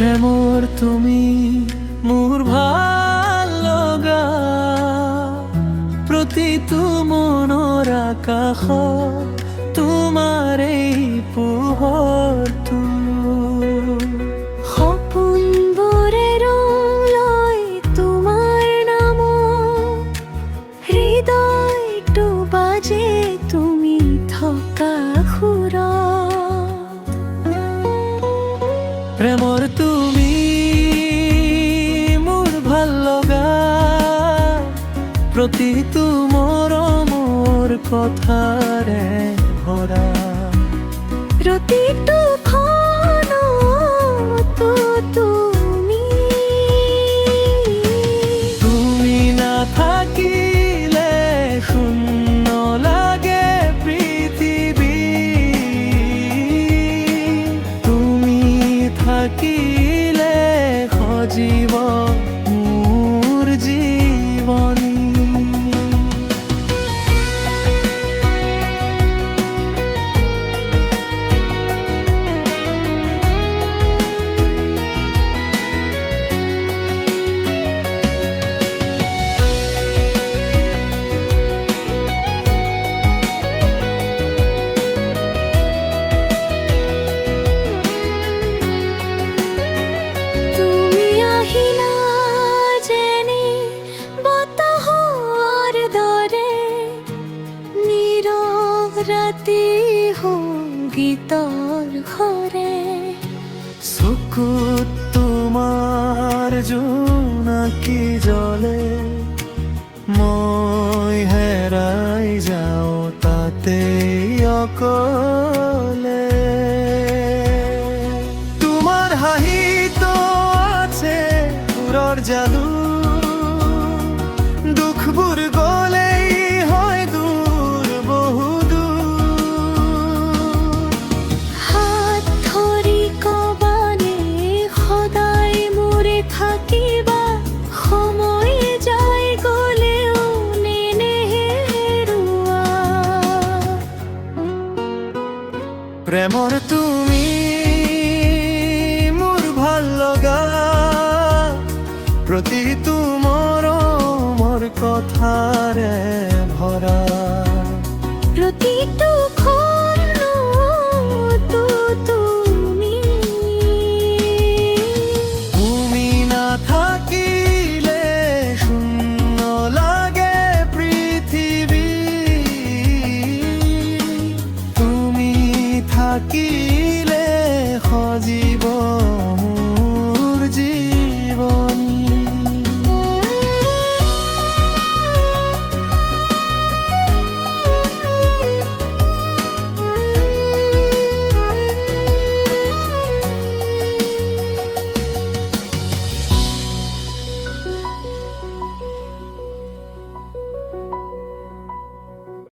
প্রেমৰ তুমি মোৰ ভাল লগা প্ৰতিটো মনৰ আকাশত তোমাৰ এই পোহৰটো সপোনবোৰে ৰং লৈ তোমাৰ নামত হৃদয়টো বাজে তুমি থকা সুৰত প্ৰেমৰ তুমি মোৰ ভাল লগা প্ৰতিটো মৰমৰ কথাৰে ভৰা প্ৰতিটো ক্ষণতো তুমি নাথাকিলে শূন্য লাগে পৃথিৱী তুমি থাকিলে সজীৱ মোৰ জীৱনী তুমি আহিলা যেনে বতাহৰ দৰে নীৰৱ ৰাতি সংগীতৰ সৰে চকুত তোমাৰ জোনাকী জ্বলে মই হেৰাই যাওঁ তাতে অকলে তোমাৰ হাঁহিটো আছে সুৰৰ যাদু দুখবোৰ গলেই হয় দূৰ বহু দূৰ হাত ধৰি কবানে সদায় মোৰে থাকিবা সময় যাই গলেও নেহেৰুৱা প্ৰেমৰ তুমি মোৰ ভাল লগা প্ৰতিটো মৰমৰ কথাৰে ভৰা প্ৰতিটো ক্ষণতো তুমি নাথাকিলে শূন্য লাগে পৃথিৱী তুমি থাকিলে সজীৱ